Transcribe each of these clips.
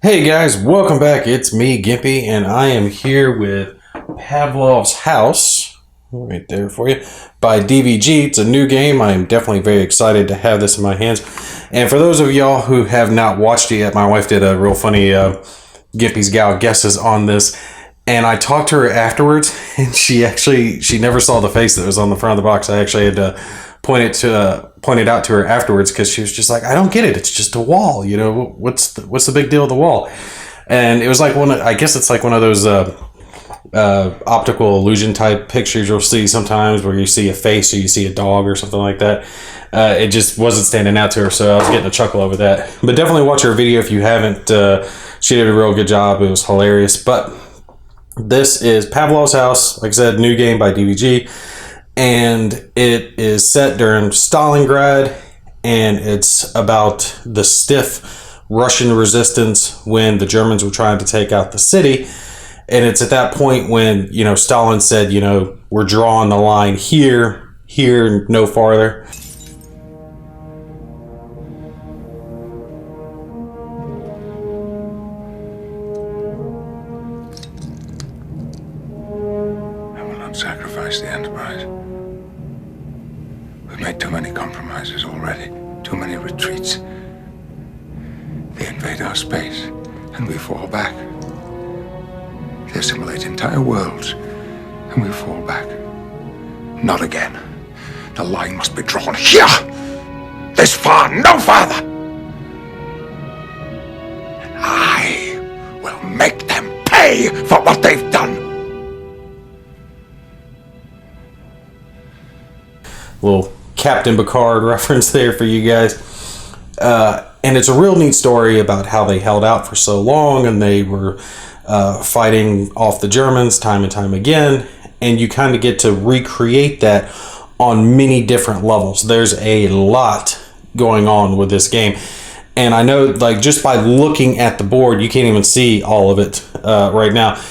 Hey guys, welcome back. It's me, Gimpy, and I am here with Pavlovs House, right there for you, by DVG. It's a new game. I am definitely very excited to have this in my hands. And for those of y'all who have not watched it yet, my wife did a real funny Gimpy's Gal Guesses on this, and I talked to her afterwards, and she never saw the face that was on the front of the box. I actually had to point it out to her afterwards because she was just like, I don't get it. It's just a wall. You know, what's the big deal with the wall? And it was like I guess it's like one of those optical illusion type pictures you'll see sometimes where you see a face or you see a dog or something like that. It just wasn't standing out to her, so I was getting a chuckle over that. But definitely watch her video if you haven't. She did a real good job. It was hilarious. But this is Pavlovs House. Like I said, new game by DVG. And it is set during Stalingrad, and it's about the stiff Russian resistance when the Germans were trying to take out the city. And it's at that point when, Stalin said, we're drawing the line here, no farther. I will not sacrifice the Enterprise. We've made too many compromises already, too many retreats. They invade our space, and we fall back. They assimilate entire worlds, and we fall back. Not again. The line must be drawn here! This far, no farther! And I will make them pay for what they've done! Little Captain Picard reference there for you guys. And it's a real neat story about how they held out for so long, and they were fighting off the Germans time and time again, and you kind of get to recreate that on many different levels. There's a lot going on with this game, and I know, like, just by looking at the board, you can't even see all of it right now.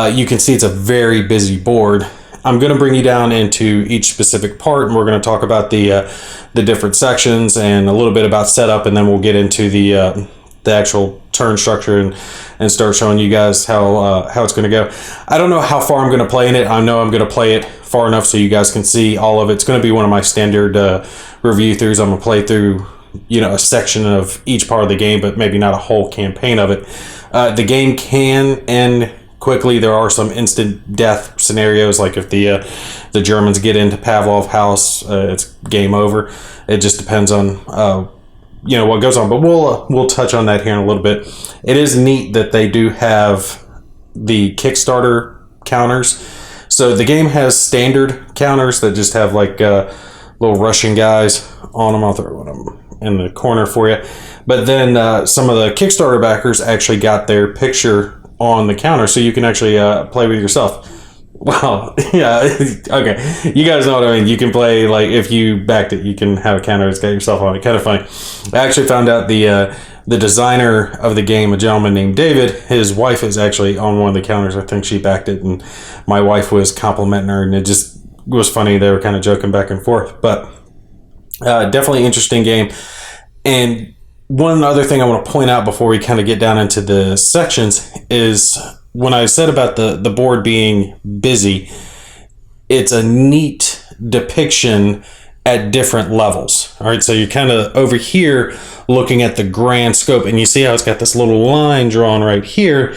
You can see it's a very busy board. I'm going to bring you down into each specific part, and we're going to talk about the different sections and a little bit about setup, and then we'll get into the actual turn structure and start showing you guys how it's going to go. I don't know how far I'm going to play in it. I know I'm going to play it far enough so you guys can see all of it. It's going to be one of my standard review throughs. I'm going to play through a section of each part of the game, but maybe not a whole campaign of it. The game can end quickly. There are some instant death scenarios, like if the Germans get into Pavlovs House, it's game over. It just depends on what goes on, but we'll touch on that here in a little bit. It is neat that they do have the Kickstarter counters. So the game has standard counters that just have like little Russian guys on them. I'll throw them in the corner for you. But then some of the Kickstarter backers actually got their picture on the counter, so you can actually play with yourself. Well, yeah, okay. You guys know what I mean. You can play, like, if you backed it, you can have a counter that's got yourself on it. Kind of funny. I actually found out the designer of the game, a gentleman named David, his wife is actually on one of the counters. I think she backed it, and my wife was complimenting her, and it just was funny. They were kind of joking back and forth, but definitely interesting game. And one other thing I want to point out before we kind of get down into the sections is when I said about the board being busy, it's a neat depiction at different levels. All right, so you're kind of over here looking at the grand scope, and you see how it's got this little line drawn right here,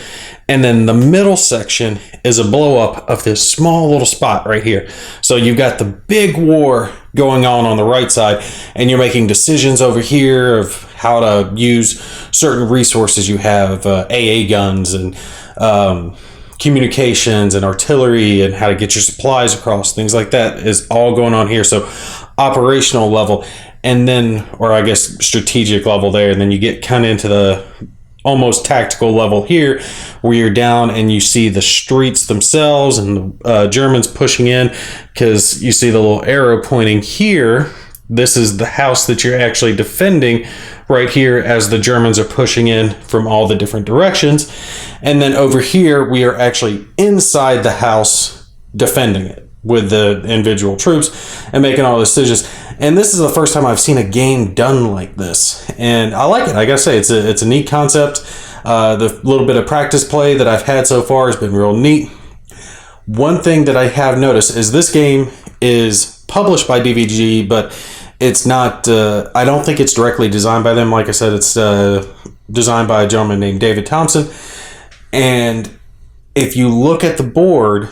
and then the middle section is a blow up of this small little spot right here. So you've got the big war going on the right side, and you're making decisions over here of how to use certain resources you have, AA guns and communications and artillery, and how to get your supplies across, things like that is all going on here. So operational level, and then, or I guess strategic level there, and then you get kind of into the almost tactical level here, where you're down and you see the streets themselves and the Germans pushing in, because you see the little arrow pointing here. This is the house that you're actually defending right here as the Germans are pushing in from all the different directions. And then over here, we are actually inside the house defending it with the individual troops and making all the decisions. And this is the first time I've seen a game done like this, and I like it. I gotta say, it's a neat concept. The little bit of practice play that I've had so far has been real neat. One thing that I have noticed is this game is published by DVG, but it's not, I don't think it's directly designed by them. Like I said, it's designed by a gentleman named David Thompson. And if you look at the board,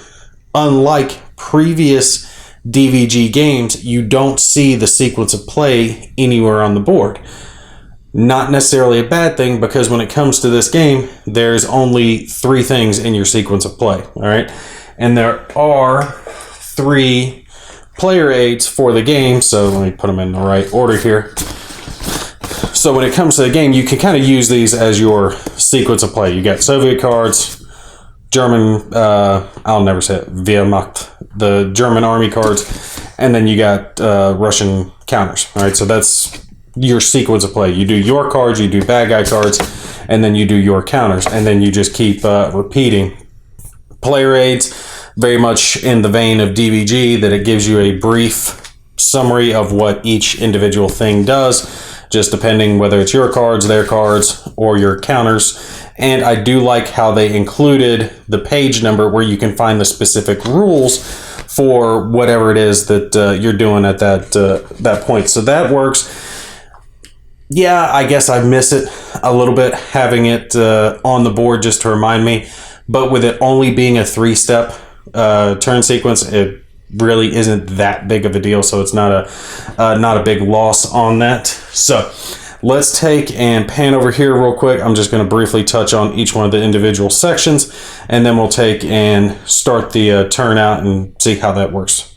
unlike previous DVG games, you don't see the sequence of play anywhere on the board. Not necessarily a bad thing, because when it comes to this game, there's only 3 things in your sequence of play, all right? And there are 3 player aids for the game, so let me put them in the right order here. So when it comes to the game, you can kind of use these as your sequence of play. You got Soviet cards, German, I'll never say it, Wehrmacht, the German army cards, and then you got Russian counters. All right, so that's your sequence of play. You do your cards, you do bad guy cards, and then you do your counters, and then you just keep repeating. Player aids, very much in the vein of DVG, that it gives you a brief summary of what each individual thing does, just depending whether it's your cards, their cards, or your counters. And I do like how they included the page number where you can find the specific rules for whatever it is that you're doing at that point. So that works. Yeah, I guess I miss it a little bit, having it on the board just to remind me. But with it only being a 3-step turn sequence, it really isn't that big of a deal. So it's not a big loss on that. So let's take and pan over here real quick. I'm just going to briefly touch on each one of the individual sections, and then we'll take and start the turn out and see how that works.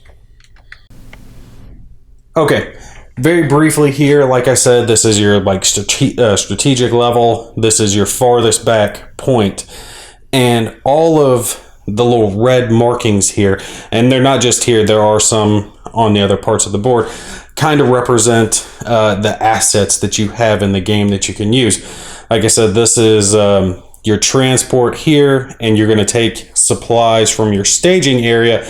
Okay, very briefly here, like I said, this is your strategic level. This is your farthest back point, and all of the little red markings here, and they're not just here, there are some on the other parts of the board, kind of represent the assets that you have in the game that you can use. Like I said, this is your transport here, and you're going to take supplies from your staging area,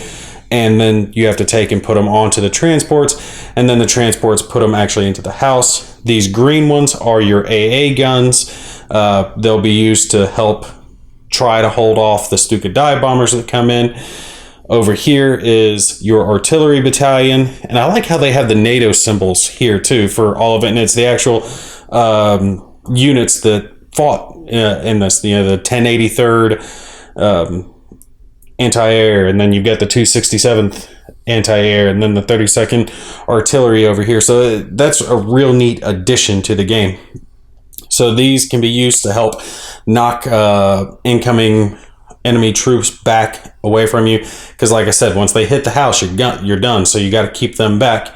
and then you have to take and put them onto the transports, and then the transports put them actually into the house. These green ones are your AA guns. They'll be used to help try to hold off the Stuka dive bombers that come in. Over here is your artillery battalion, and I like how they have the NATO symbols here too for all of it, and it's the actual units that fought in this, the 1083rd anti-air, and then you've got the 267th anti-air, and then the 32nd artillery over here. So that's a real neat addition to the game. So these can be used to help knock incoming enemy troops back away from you, because like I said, once they hit the house, you're done. So you got to keep them back.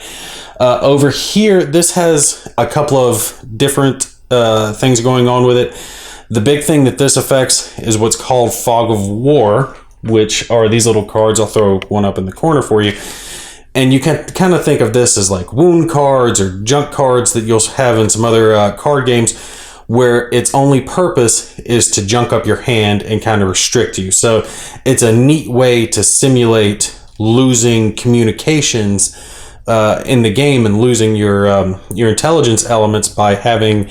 Over here, this has a couple of different things going on with it. The big thing that this affects is what's called Fog of War, which are these little cards. I'll throw one up in the corner for you. And you can kind of think of this as like wound cards or junk cards that you'll have in some other card games, where its only purpose is to junk up your hand and kind of restrict you. So it's a neat way to simulate losing communications in the game and losing your intelligence elements by having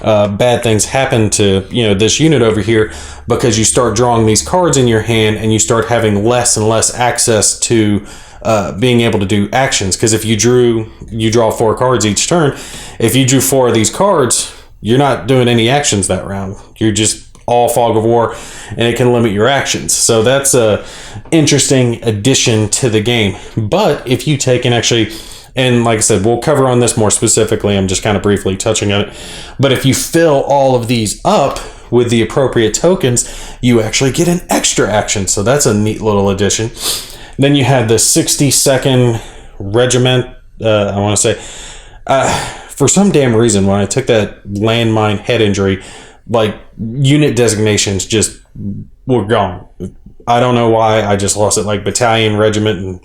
bad things happen to this unit over here, because you start drawing these cards in your hand and you start having less and less access to being able to do actions. Because if you draw 4 cards each turn. If you drew 4 of these cards, you're not doing any actions that round. You're just all Fog of War, and it can limit your actions. So that's a interesting addition to the game. But if you take and actually, and like I said, we'll cover on this more specifically, I'm just kind of briefly touching on it. But if you fill all of these up with the appropriate tokens, you actually get an extra action. So that's a neat little addition. Then you have the 62nd Regiment, I want to say. For some damn reason, when I took that landmine head injury, like, unit designations just were gone. I don't know why. I just lost it. Like battalion, regiment, and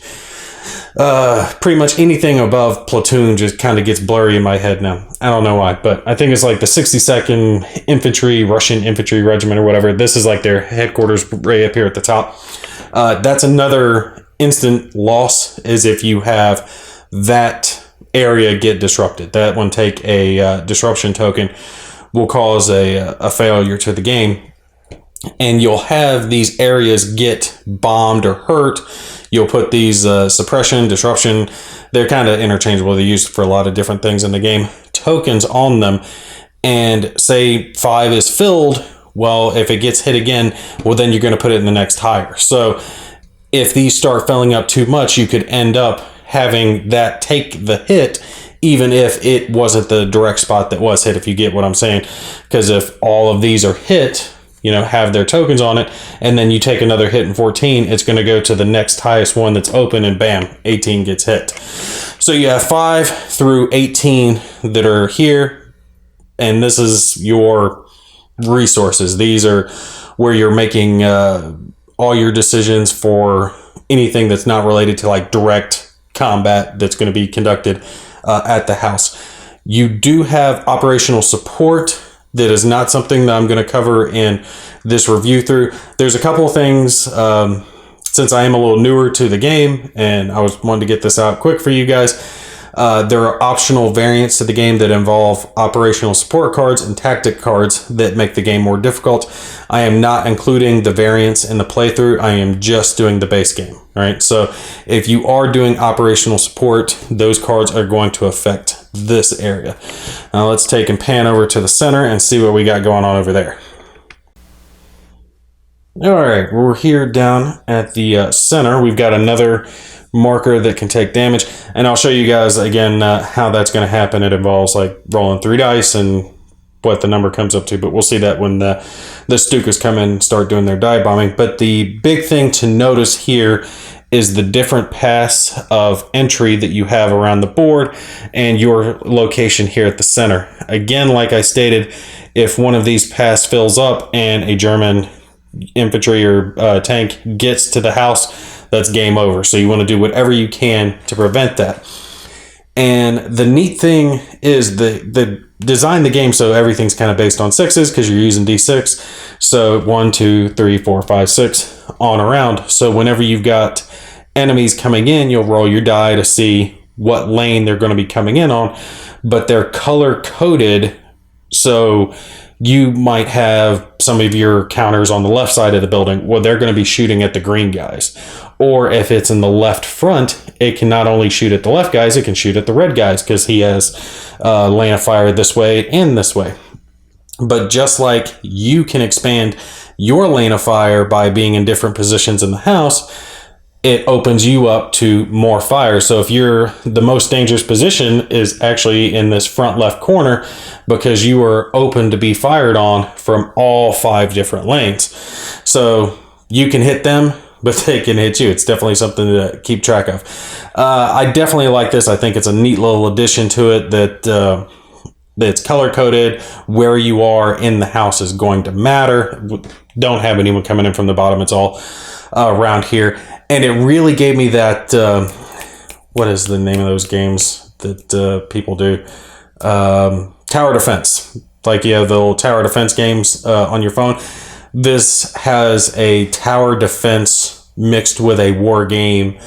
pretty much anything above platoon just kind of gets blurry in my head now. I don't know why, but I think it's like the 62nd Infantry, Russian Infantry Regiment or whatever. This is like their headquarters right up here at the top. That's another instant loss, is if you have that area get disrupted. That one take a disruption token, will cause a failure to the game. And you'll have these areas get bombed or hurt. You'll put these suppression, disruption, they're kind of interchangeable. They're used for a lot of different things in the game. Tokens on them. And say 5 is filled, well, if it gets hit again, well, then you're going to put it in the next higher. So if these start filling up too much, you could end up having that take the hit, even if it wasn't the direct spot that was hit, if you get what I'm saying. Because if all of these are hit, have their tokens on it, and then you take another hit in 14, it's going to go to the next highest one that's open, and bam, 18 gets hit. So you have 5 through 18 that are here, and this is your resources. These are where you're making all your decisions for anything that's not related to like direct combat that's going to be conducted at the house. You do have operational support. That is not something that I'm going to cover in this review through. There's a couple of things, since I am a little newer to the game and I was wanting to get this out quick for you guys. There are optional variants to the game that involve operational support cards and tactic cards that make the game more difficult. I am not including the variants in the playthrough. I am just doing the base game. All right. So if you are doing operational support, those cards are going to affect this area. Now let's take and pan over to the center and see what we got going on over there. All right, we're here down at the center. We've got another marker that can take damage, and I'll show you guys again how that's going to happen. It involves like rolling 3 dice and what the number comes up to, but we'll see that when the Stukas come in and start doing their dive bombing. But the big thing to notice here is the different paths of entry that you have around the board and your location here at the center. Again, like I stated, if one of these paths fills up and a German infantry or tank gets to the house, that's game over. So you want to do whatever you can to prevent that. And the neat thing is the design the game so everything's kind of based on 6s because you're using D6. So 1, 2, 3, 4, 5, 6 on around. So whenever you've got enemies coming in, you'll roll your die to see what lane they're going to be coming in on, but they're color coded. So you might have some of your counters on the left side of the building. Well, they're going to be shooting at the green guys. Or if it's in the left front, it can not only shoot at the left guys, it can shoot at the red guys because he has lane of fire this way and this way. But just like you can expand your lane of fire by being in different positions in the house, it opens you up to more fire. So if you're the most dangerous position is actually in this front left corner because you are open to be fired on from all 5 different lanes. So you can hit them, but they can hit you. It's definitely something to keep track of. I definitely like this. I think it's a neat little addition to it that that's color coded. Where you are in the house is going to matter. Don't have anyone coming in from the bottom. It's all around here. And it really gave me that, what is the name of those games that people do? Tower defense. Like you have the little tower defense games on your phone. This has a tower defense mixed with a war game,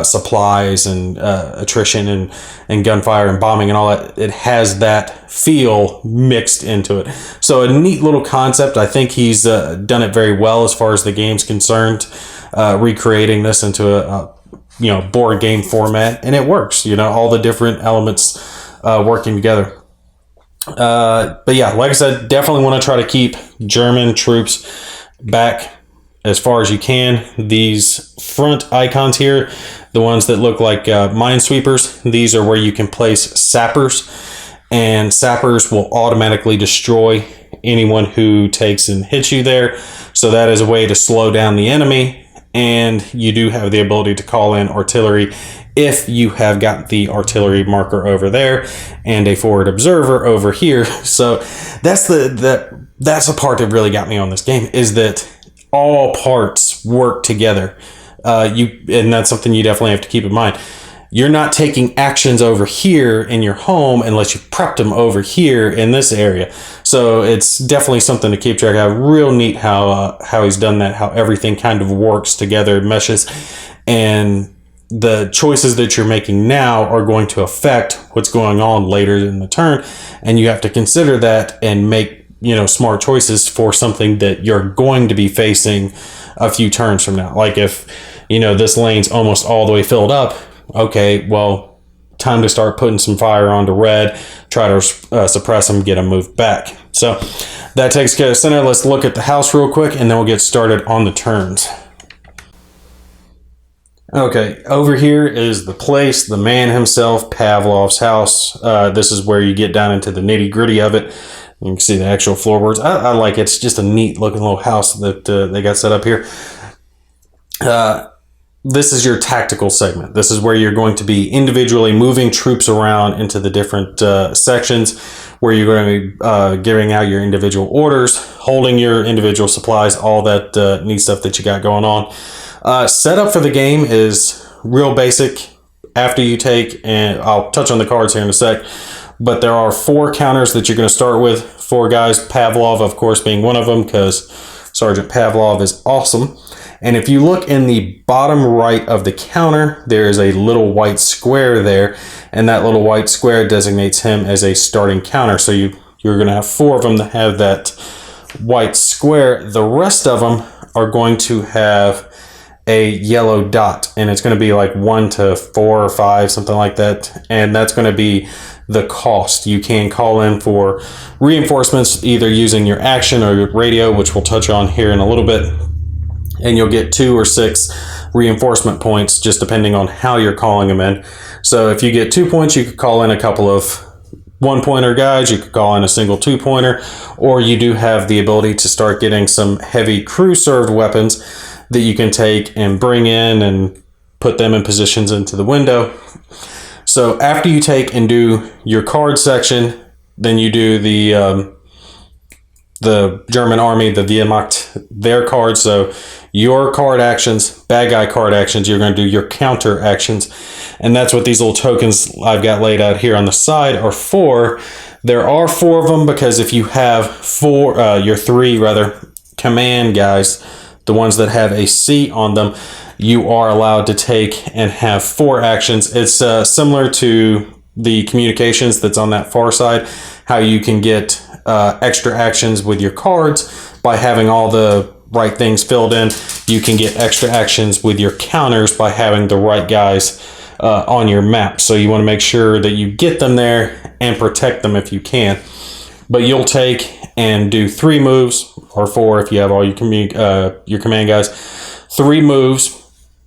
supplies and attrition and gunfire and bombing and all that. It has that feel mixed into it. So a neat little concept. I think he's done it very well as far as the game's concerned, recreating this into a board game format, and it works. All the different elements working together. But yeah, like I said, definitely want to try to keep German troops back as far as you can. These front icons here, the ones that look like minesweepers, these are where you can place sappers, and sappers will automatically destroy anyone who takes and hits you there. So that is a way to slow down the enemy, and you do have the ability to call in artillery if you have got the artillery marker over there and a forward observer over here. So that's that's the part that really got me on this game, is that all parts work together. And that's something you definitely have to keep in mind. You're not taking actions over here in your home unless you prepped them over here in this area. So it's definitely something to keep track of. Real neat how he's done that, how everything kind of works together, meshes. And the choices that you're making now are going to affect what's going on later in the turn, and you have to consider that and make, you know, smart choices for something that you're going to be facing a few turns from now. Like if, you know, this lane's almost all the way filled up, okay, well, time to start putting some fire onto red, try to suppress them, get them moved back. So that takes care of center. Let's look at the house real quick, and then we'll get started on the turns. Okay, over here is the place, the man himself, Pavlovs House. This is where you get down into the nitty gritty of it. You can see the actual floorboards. I like it. It's just a neat looking little house that they got set up here. This is your tactical segment. This is where you're going to be individually moving troops around into the different sections, where you're going to be giving out your individual orders, holding your individual supplies, all that neat stuff that you got going on. Setup for the game is real basic. After you take, and I'll touch on the cards here in a sec, but there are 4 counters that you're going to start with. 4 guys, Pavlov, of course, being one of them, because Sergeant Pavlov is awesome. And if you look in the bottom right of the counter, there is a little white square there, and that little white square designates him as a starting counter. So you're going to have 4 of them that have that white square. The rest of them are going to have a yellow dot, and it's going to be like 1 to 4 or 5, something like that, and that's going to be the cost. You can call in for reinforcements either using your action or your radio, which we'll touch on here in a little bit, and you'll get 2 or 6 reinforcement points just depending on how you're calling them in. So if you get 2 points, you could call in a couple of 1-pointer guys, you could call in a single 2-pointer, or you do have the ability to start getting some heavy crew served weapons that you can take and bring in and put them in positions into the window. So after you take and do your card section, then you do the German army, the Wehrmacht, their cards. So your card actions, bad guy card actions, you're going to do your counter actions. And that's what these little tokens I've got laid out here on the side are for. There are 4 of them, because if you have your 3 command guys, the ones that have a C on them, you are allowed to take and have 4 actions. It's similar to the communications that's on that far side, how you can get extra actions with your cards by having all the right things filled in. You can get extra actions with your counters by having the right guys on your map. So you want to make sure that you get them there and protect them if you can. But you'll take and do 3 moves, or 4 if you have all your command guys. 3 moves,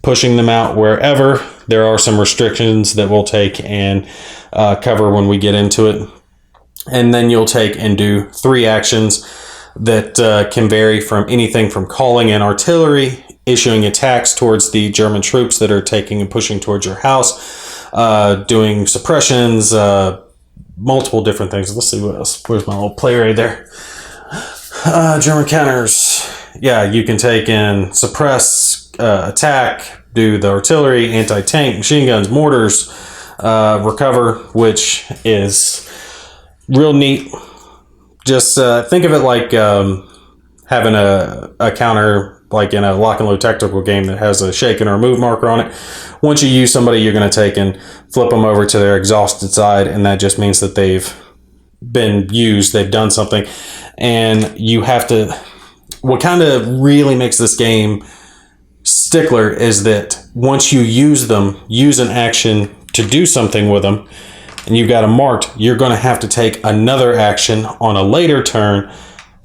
pushing them out wherever. There are some restrictions that we'll take and cover when we get into it. And then you'll take and do 3 actions that can vary from anything from calling in artillery, issuing attacks towards the German troops that are taking and pushing towards your house, doing suppressions, multiple different things. Let's see what else. Where's my little play right there? German counters. Yeah, you can take and suppress, attack, do the artillery, anti-tank, machine guns, mortars, recover, which is real neat. Just think of it like having a counter like in a lock and load tactical game that has a shaken or move marker on it. Once you use somebody, you're going to take and flip them over to their exhausted side, and that just means that they've been used, they've done something. And you have to, what kind of really makes this game stickler is that once you use them, use an action to do something with them, and you've got them marked, you're going to have to take another action on a later turn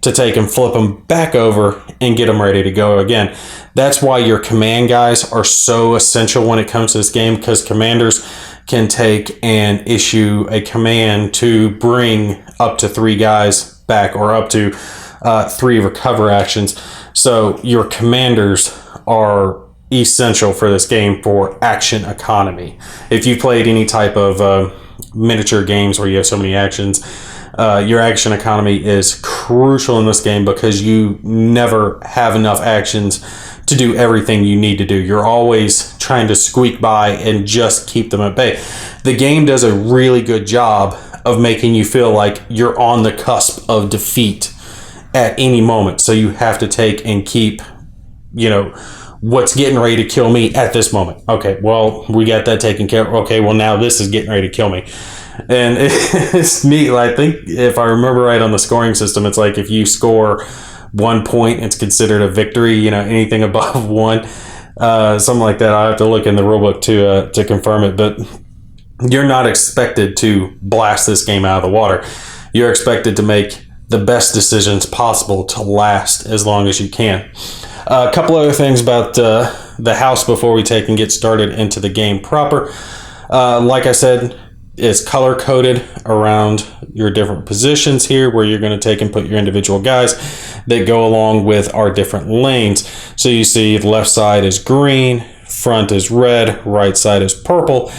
to take and flip them back over and get them ready to go again. That's why your command guys are so essential when it comes to this game, because commanders can take and issue a command to bring up to 3 guys back, or up to 3 recover actions. So your commanders are essential for this game for action economy. If you played any type of miniature games where you have so many actions, your action economy is crucial in this game, because you never have enough actions to do everything you need to do. You're always trying to squeak by and just keep them at bay. The game does a really good job of making you feel like you're on the cusp of defeat at any moment. So you have to take and keep, what's getting ready to kill me at this moment. Okay, well, we got that taken care of. Okay, well, now this is getting ready to kill me. And it's neat. I think if I remember right on the scoring system, it's like if you score 1 point, it's considered a victory. You know, anything above 1, something like that. I have to look in the rulebook to confirm it. But you're not expected to blast this game out of the water. You're expected to make the best decisions possible to last as long as you can. A couple other things about the house before we take and get started into the game proper. Like I said, it's color coded around your different positions here where you're going to take and put your individual guys that go along with our different lanes. So you see the left side is green, front is red, right side is purple.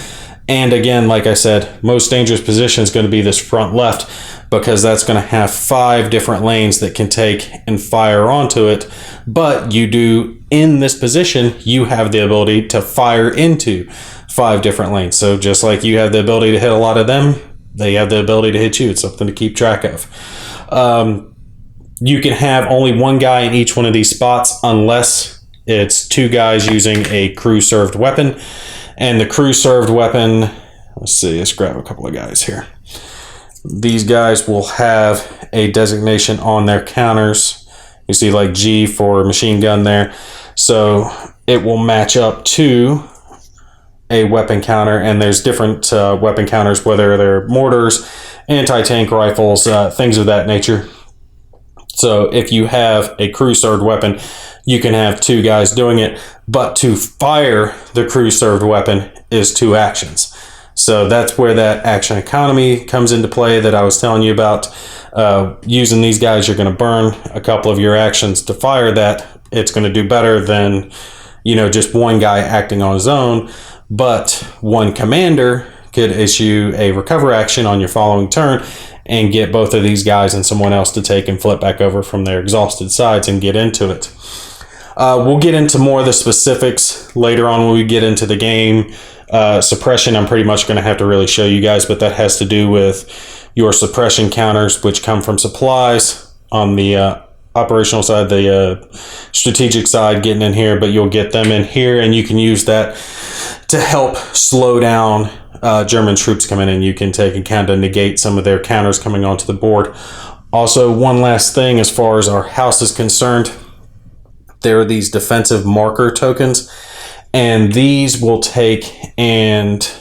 And again, like I said, most dangerous position is going to be this front left because that's going to have 5 different lanes that can take and fire onto it. But you do, in this position, you have the ability to fire into 5 different lanes. So just like you have the ability to hit a lot of them, they have the ability to hit you. It's something to keep track of. You can have only 1 guy in each one of these spots unless it's 2 guys using a crew served weapon. And the crew served weapon, let's grab a couple of guys here. These guys will have a designation on their counters. You see like G for machine gun there. So it will match up to a weapon counter, and there's different weapon counters, whether they're mortars, anti-tank rifles, things of that nature. So if you have a crew served weapon, you can have 2 guys doing it, but to fire the crew served weapon is 2 actions. So that's where that action economy comes into play that I was telling you about. Using these guys, you're going to burn a couple of your actions to fire that. It's going to do better than, just 1 guy acting on his own. But 1 commander could issue a recover action on your following turn and get both of these guys and someone else to take and flip back over from their exhausted sides and get into it. We'll get into more of the specifics later on when we get into the game. Suppression, I'm pretty much going to have to really show you guys, but that has to do with your suppression counters, which come from supplies on the operational side, the strategic side getting in here, but you'll get them in here, and you can use that to help slow down German troops coming in. You can take and kind of negate some of their counters coming onto the board. Also, one last thing as far as our house is concerned, there are these defensive marker tokens, and these will take and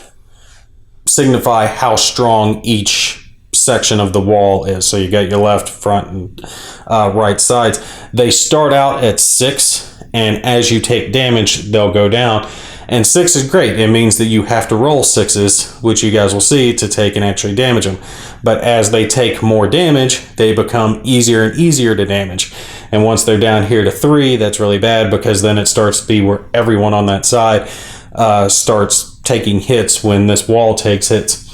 signify how strong each section of the wall is. So you got your left, front, and right sides. They start out at 6, and as you take damage, they'll go down. And 6 is great. It means that you have to roll 6s, which you guys will see, to take and actually damage them. But as they take more damage, they become easier and easier to damage. And once they're down here to 3, that's really bad, because then it starts to be where everyone on that side starts taking hits when this wall takes hits.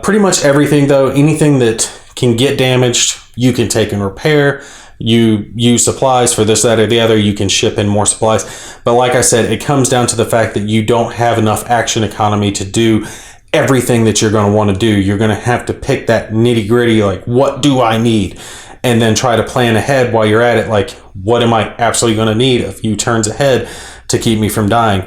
Pretty much everything, though, anything that can get damaged, you can take and repair. You use supplies for this, that, or the other. You can ship in more supplies. But like I said, it comes down to the fact that you don't have enough action economy to do everything that you're going to want to do. You're going to have to pick that nitty gritty, like, what do I need? And then try to plan ahead while you're at it, like, what am I absolutely going to need a few turns ahead to keep me from dying?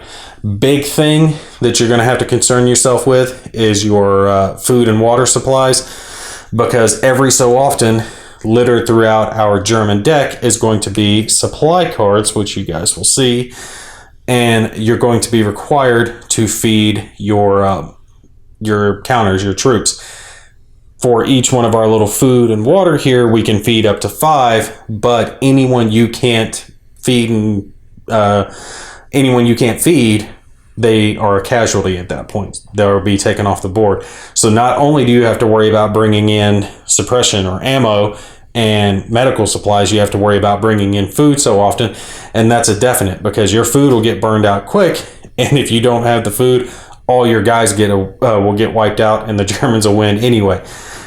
Big thing that you're going to have to concern yourself with is your food and water supplies, because every so often, littered throughout our German deck is going to be supply cards, which you guys will see, and you're going to be required to feed your counters, your troops. For each one of our little food and water here, we can feed up to 5, but anyone you can't feed, they are a casualty at that point. They'll be taken off the board. So not only do you have to worry about bringing in suppression or ammo and medical supplies, you have to worry about bringing in food so often, and that's a definite, because your food will get burned out quick, and if you don't have the food, all your guys will get wiped out, and the Germans will win anyway.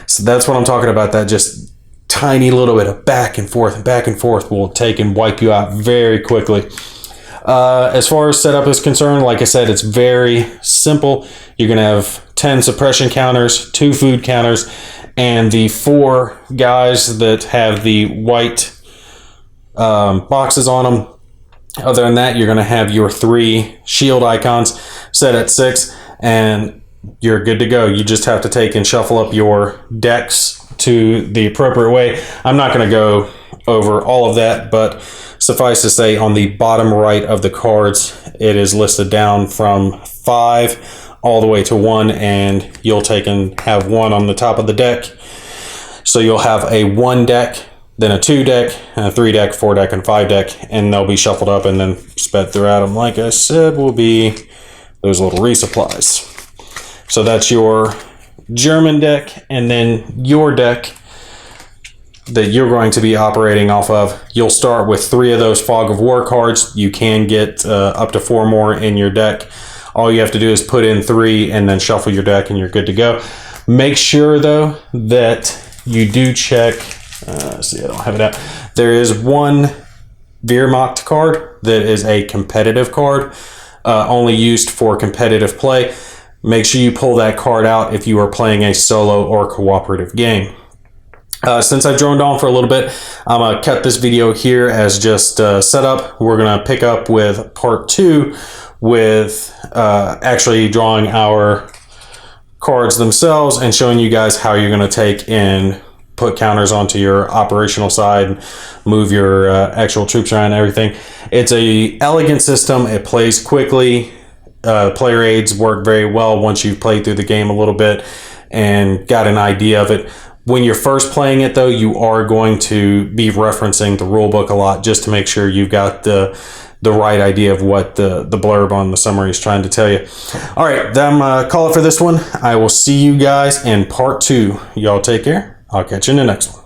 So that's what I'm talking about. That just tiny little bit of back and forth will take and wipe you out very quickly. As far as setup is concerned, like I said, it's very simple. You're going to have 10 suppression counters, 2 food counters, and the 4 guys that have the white boxes on them Other than that, you're going to have your 3 shield icons set at 6, and you're good to go. You just have to take and shuffle up your decks to the appropriate way. I'm not going to go over all of that, but suffice to say, on the bottom right of the cards, it is listed down from 5 all the way to 1, and you'll take and have 1 on the top of the deck. So you'll have a 1 deck, then a 2 deck, and a 3 deck, 4 deck, and 5 deck, and they'll be shuffled up and then sped throughout them. Like I said, will be those little resupplies. So that's your German deck, and then your deck that you're going to be operating off of. You'll start with 3 of those Fog of War cards. You can get up to 4 more in your deck. All you have to do is put in 3 and then shuffle your deck, and you're good to go. Make sure, though, that you do check. See, I don't have it out. There is one Wehrmacht card that is a competitive card, only used for competitive play. Make sure you pull that card out if you are playing a solo or cooperative game. Since I've droned on for a little bit, I'm going to cut this video here as just setup. We're going to pick up with part 2 with actually drawing our cards themselves and showing you guys how you're going to take and put counters onto your operational side, move your actual troops around and everything. It's a elegant system. It plays quickly. Player aids work very well once you've played through the game a little bit and got an idea of it. When you're first playing it, though, you are going to be referencing the rulebook a lot just to make sure you've got the right idea of what the blurb on the summary is trying to tell you. All right, I'm call it for this one. I will see you guys in part 2. Y'all take care. I'll catch you in the next one.